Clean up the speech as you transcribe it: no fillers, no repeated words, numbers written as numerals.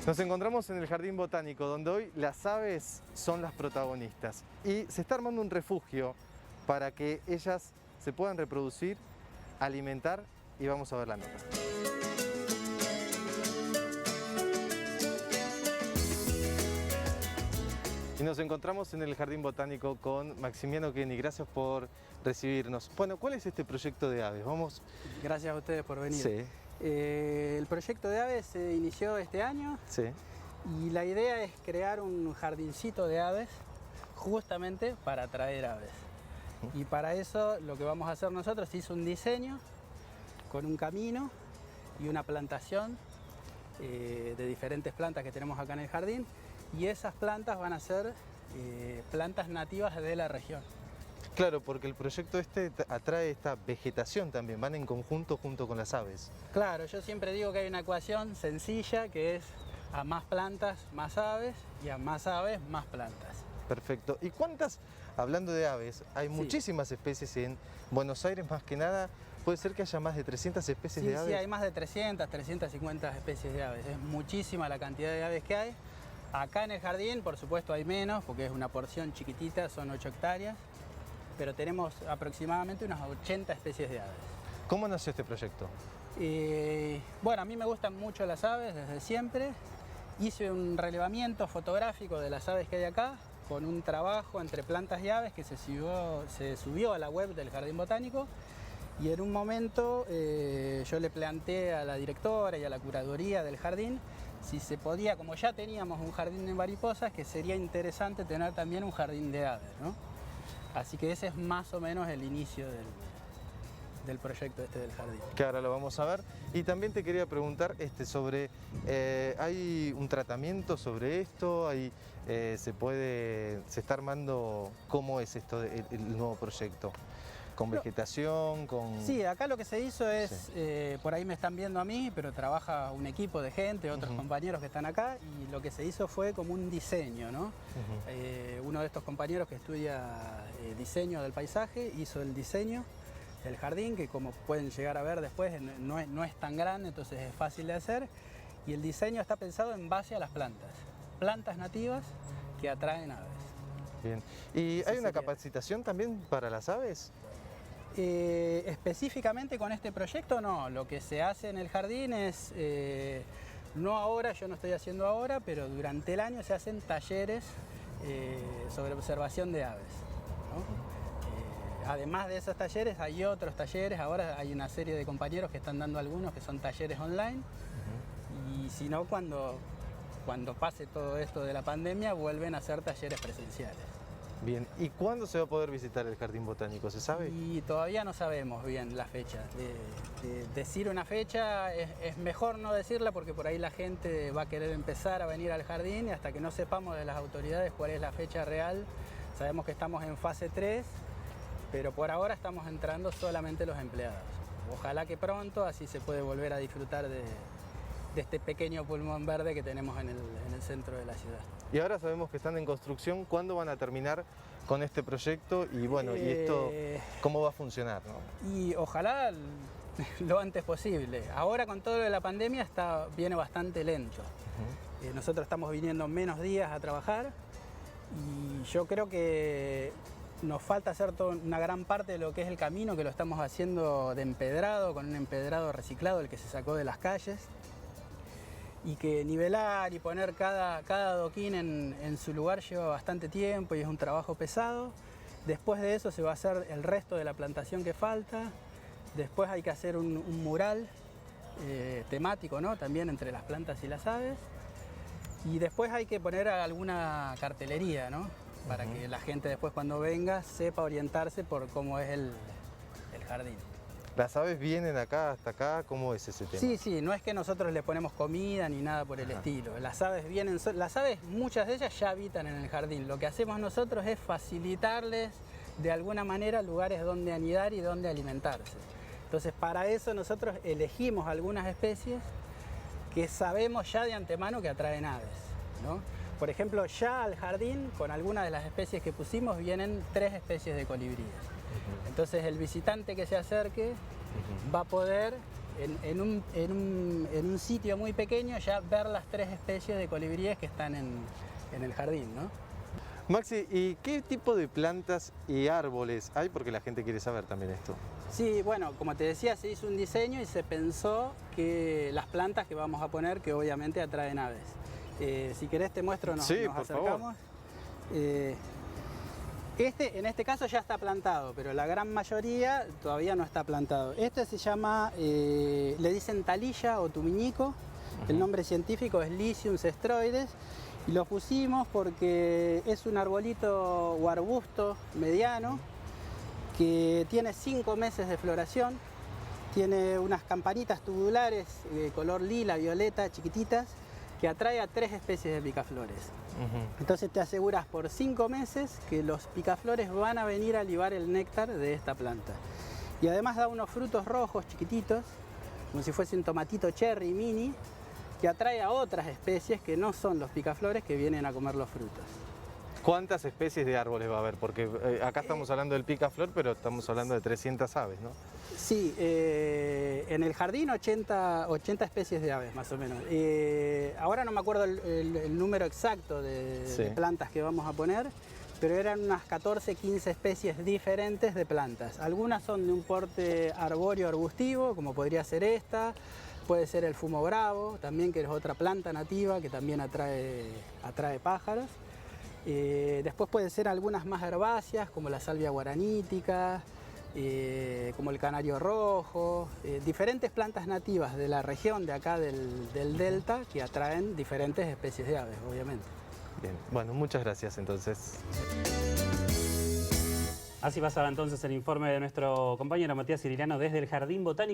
Nos encontramos en el Jardín Botánico, donde hoy las aves son las protagonistas y se está armando un refugio para que ellas se puedan reproducir, alimentar y vamos a ver la nota. Y nos encontramos en el Jardín Botánico con Maximiano Kenny. Gracias por recibirnos. Bueno, ¿cuál es este proyecto de aves? Vamos. Gracias a ustedes por venir. Sí. El proyecto de aves se inició este año Sí. y la idea es crear un jardincito de aves justamente para atraer aves. Y para eso lo que vamos a hacer nosotros es un diseño con un camino y una plantación de diferentes plantas que tenemos acá en el jardín, y esas plantas van a ser plantas nativas de la región. Claro, porque el proyecto este atrae esta vegetación también, van en conjunto junto con las aves. Claro, yo siempre digo que hay una ecuación sencilla que es a más plantas, más aves, y a más aves, más plantas. Perfecto. ¿Y cuántas, hablando de aves, hay muchísimas especies en Buenos Aires, más que nada, puede ser que haya más de 300 especies de aves? Sí, hay más de 300, 350 especies de aves, es muchísima la cantidad de aves que hay. Acá en el jardín, por supuesto, hay menos, porque es una porción chiquitita, son 8 hectáreas, pero tenemos aproximadamente unas 80 especies de aves. ¿Cómo nació este proyecto? Bueno, a mí me gustan mucho las aves desde siempre. Hice un relevamiento fotográfico de las aves que hay acá, con un trabajo entre plantas y aves que se subió a la web del Jardín Botánico, y en un momento yo le planteé a la directora y a la curaduría del jardín si se podía, como ya teníamos un jardín de mariposas, que sería interesante tener también un jardín de aves, ¿no? Así que ese es más o menos el inicio del proyecto este del jardín. Que ahora lo vamos a ver. Y también te quería preguntar sobre, ¿hay un tratamiento sobre esto? ¿Se está armando? ¿Cómo es esto, el nuevo proyecto? ¿Con vegetación? Sí, acá lo que se hizo es, por ahí me están viendo a mí, pero trabaja un equipo de gente, otros compañeros que están acá, y lo que se hizo fue como un diseño, ¿no? Uno de estos compañeros que estudia diseño del paisaje hizo el diseño del jardín, que como pueden llegar a ver después no es tan grande, entonces es fácil de hacer, y el diseño está pensado en base a las plantas nativas que atraen aves. Bien. ¿Y hay una capacitación también para las aves? Específicamente con este proyecto no, lo que se hace en el jardín es, no ahora, yo no estoy haciendo ahora, pero durante el año se hacen talleres sobre observación de aves, ¿no? Además de esos talleres hay otros talleres, ahora hay una serie de compañeros que están dando algunos que son talleres online, y si no, cuando pase todo esto de la pandemia vuelven a hacer talleres presenciales. Bien, ¿y cuándo se va a poder visitar el Jardín Botánico? ¿Se sabe? Y todavía no sabemos bien la fecha. Decir una fecha es mejor no decirla, porque por ahí la gente va a querer empezar a venir al jardín, y hasta que no sepamos de las autoridades cuál es la fecha real. Sabemos que estamos en fase 3, pero por ahora estamos entrando solamente los empleados. Ojalá que pronto, así se puede volver a disfrutar de este pequeño pulmón verde que tenemos en el centro de la ciudad. Y ahora sabemos que están en construcción. ¿Cuándo van a terminar con este proyecto? Y bueno, ¿y esto cómo va a funcionar, ¿no? Y ojalá lo antes posible. Ahora con todo lo de la pandemia viene bastante lento. Nosotros estamos viniendo menos días a trabajar, y yo creo que nos falta hacer una gran parte de lo que es el camino, que lo estamos haciendo de empedrado, con un empedrado reciclado, el que se sacó de las calles, y que nivelar y poner cada adoquín en su lugar lleva bastante tiempo y es un trabajo pesado. Después de eso se va a hacer el resto de la plantación que falta. Después hay que hacer un mural temático, ¿no? También entre las plantas y las aves. Y después hay que poner alguna cartelería, ¿no? Para que la gente después, cuando venga, sepa orientarse por cómo es el jardín. ¿Las aves vienen hasta acá? ¿Cómo es ese tema? Sí, no es que nosotros les ponemos comida ni nada por el estilo. Las aves muchas de ellas ya habitan en el jardín. Lo que hacemos nosotros es facilitarles de alguna manera lugares donde anidar y donde alimentarse. Entonces, para eso nosotros elegimos algunas especies que sabemos ya de antemano que atraen aves, ¿no? Por ejemplo, ya al jardín, con algunas de las especies que pusimos, vienen 3 especies de colibríes. Entonces el visitante que se acerque va a poder en un sitio muy pequeño ya ver las 3 especies de colibríes que están en el jardín, ¿no? Maxi, ¿y qué tipo de plantas y árboles hay? Porque la gente quiere saber también esto. Sí, bueno, como te decía, se hizo un diseño y se pensó que las plantas que vamos a poner, que obviamente atraen aves. Si querés te muestro, nos acercamos. En este caso ya está plantado, pero la gran mayoría todavía no está plantado. Este se llama, le dicen talilla o tumiñico. El nombre científico es Lycium cestroides. Y lo pusimos porque es un arbolito o arbusto mediano que tiene 5 meses de floración, tiene unas campanitas tubulares de color lila, violeta, chiquititas, que atrae a 3 especies de picaflores. Entonces te aseguras por 5 meses que los picaflores van a venir a libar el néctar de esta planta. Y además da unos frutos rojos chiquititos, como si fuese un tomatito cherry mini, que atrae a otras especies que no son los picaflores que vienen a comer los frutos. ¿Cuántas especies de árboles va a haber? Porque acá estamos hablando del picaflor, pero estamos hablando de 300 aves, ¿no? Sí, en el jardín 80 especies de aves, más o menos. Ahora no me acuerdo el número exacto de plantas que vamos a poner, pero eran unas 14, 15 especies diferentes de plantas. Algunas son de un porte arbóreo arbustivo, como podría ser esta. Puede ser el fumo bravo, también, que es otra planta nativa que también atrae pájaros. Después pueden ser algunas más herbáceas, como la salvia guaranítica, como el canario rojo, diferentes plantas nativas de la región de acá del delta que atraen diferentes especies de aves, obviamente. Bien, bueno, muchas gracias entonces. Así pasaba entonces el informe de nuestro compañero Matías Cirilano desde el Jardín Botánico.